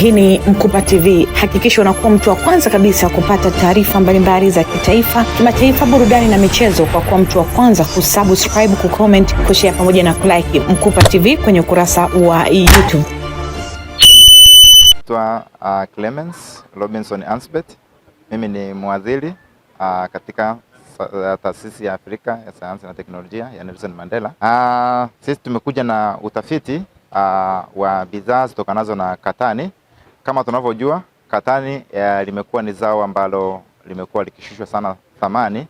Hii ni Mkupa TV. Hakikisha unakuwa mtu wa kwanza kabisa kupata taarifa mbalimbali za kitaifa, kimataifa, burudani na michezo kwa kuwa mtu wa kwanza kusubscribe, kucomment, kushare pamoja na kulike Mkupa TV kwenye ukurasa wa YouTube. Clemens Robinson Ansbeth. Mimi ni mwadhiri katika taasisi ya Afrika ya sayansi na teknolojia ya Nelson Mandela. Sisi tumekuja na utafiti wa bidhaa zitokanazo na katani. Kama tunavyojua, katani limekuwa ni zao ambalo limekuwa likishushwa sana thamani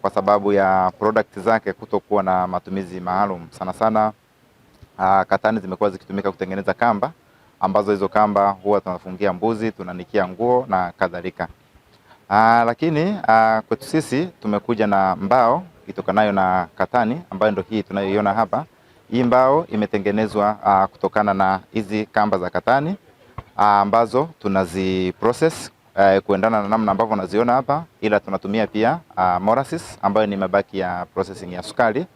kwa sababu ya product zake kutokuwa na matumizi maalum. Sana sana katani zimekuwa zikitumika kutengeneza kamba, ambazo hizo kamba huwa tunafungia mbuzi, tunanikia nguo na kadhalika. Lakini kwetu sisi tumekuja na mbao itokanayo na katani, ambayo ndio hii tunayoiona hapa. Hii mbao imetengenezwa kutokana na hizi kamba za katani ambazo tunaziprocess kuendana na namna ambavyo unaziona hapa, ila tunatumia pia molasses ambayo ni mabaki ya processing ya sukari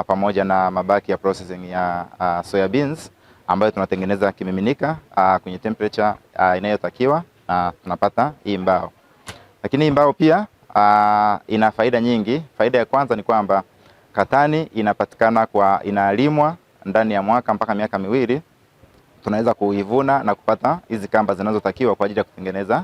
pamoja na mabaki ya processing ya soya beans ambayo tunatengeneza kimiminika kwenye temperature inayotakiwa na tunapata hii mbao. Lakini hii mbao pia ina faida nyingi. Faida ya kwanza ni kwamba katani inapatikana inalimwa ndani ya mwaka mpaka miaka miwili. Tunaweza kuivuna na kupata hizi kamba zinazotakiwa kwa ajili ya kutengeneza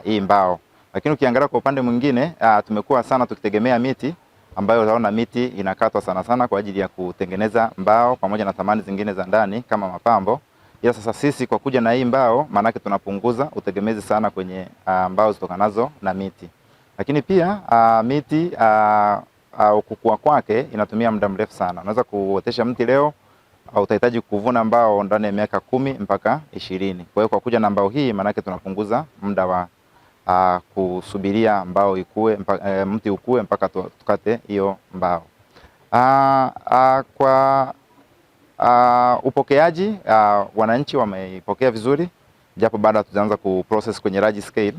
hii mbao. Lakini ukiangalia kwa upande mwingine, tumekuwa sana tukitegemea miti ambayo utaona miti inakatwa sana sana kwa ajili ya kutengeneza mbao pamoja na thamani zingine za ndani kama mapambo. Ila sasa sisi kwa kuja na hii mbao, maanake tunapunguza utegemezi sana kwenye mbao zitokanazo na miti. Lakini pia miti kukua kwake inatumia muda mrefu sana. Unaweza kuotesha mti leo, utahitaji kuvuna mbao ndani ya miaka 10 mpaka 20. Kwa hiyo kwa kuja na mbao hii, maanake tunapunguza muda wa kusubiria mbao ikue mti ukue mpaka tukate hiyo mbao. Kwa upokeaji, wananchi wameipokea vizuri, japo baada hatujaanza kuprocess kwenye large scale,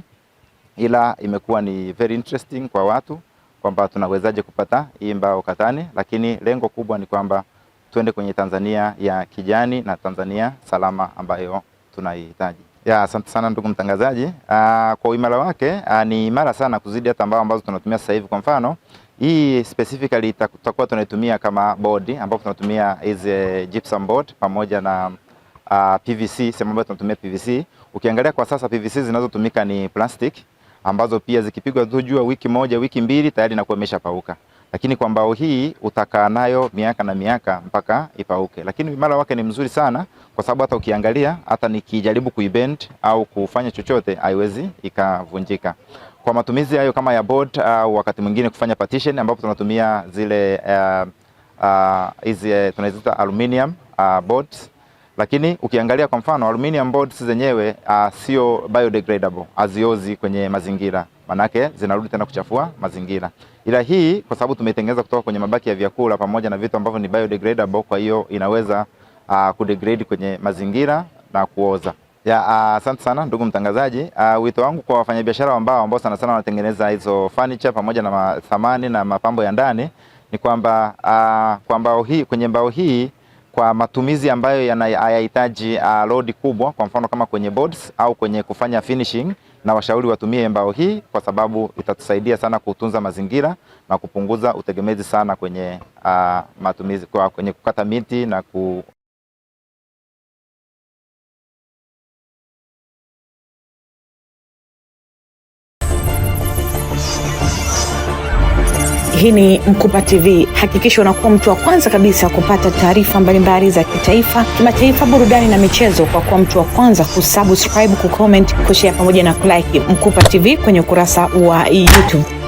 ila imekuwa ni very interesting kwa watu kwamba tunawezaje kupata hii mbao katani. Lakini lengo kubwa ni kwamba tuende kwenye Tanzania ya kijani na Tanzania salama ambayo tunaihitaji. Asante sana ndugu mtangazaji. Kwa uimara wake ni imara sana kuzidi hata mbao ambazo tunatumia sasa hivi. Kwa mfano, hii specifically tutakuwa tunaitumia kama board, ambapo tunatumia hizi gypsum board pamoja na PVC, sema ambayo tunatumia PVC. Ukiangalia kwa sasa PVC zinazotumika ni plastic, ambazo pia zikipigwa jua wiki moja, wiki mbili tayari inakuwa imeshapauka. Lakini kwa mbao hii utakaa nayo miaka na miaka mpaka ipauke. Lakini imara wake ni mzuri sana kwa sababu hata ukiangalia, hata nikijaribu kuibend au kufanya chochote haiwezi ikavunjika. Kwa matumizi hayo kama ya board au wakati mwingine kufanya partition, ambapo tunatumia zile hizi tunaziita aluminium boards. Lakini ukiangalia kwa mfano aluminium boards zenyewe sio biodegradable, haziozi kwenye mazingira, manake zinarudi tena kuchafua mazingira. Ila hii kwa sababu tumeitengeneza kutoka kwenye mabaki ya vyakula pamoja na vitu ambavyo ni biodegradable, kwa hiyo inaweza kudegrade kwenye mazingira na kuoza. Asante sana ndugu mtangazaji. Wito wangu kwa wafanyabiashara ambao sana sana wanatengeneza hizo furniture pamoja na thamani na mapambo ya ndani ni kwamba kwenye mbao hii kwa matumizi ambayo hayahitaji load kubwa, kwa mfano kama kwenye boards au kwenye kufanya finishing, na washauri watumie mbao hii kwa sababu itatusaidia sana kutunza mazingira na kupunguza utegemezi sana kwenye matumizi kwenye kukata miti na Hii ni Mkupa TV. Hakikisha unakuwa mtu wa kwanza kabisa kupata taarifa mbalimbali za kitaifa, kimataifa, burudani na michezo kwa kuwa mtu wa kwanza kusubscribe, kucomment, kushare pamoja na kulike Mkupa TV kwenye ukurasa wa YouTube.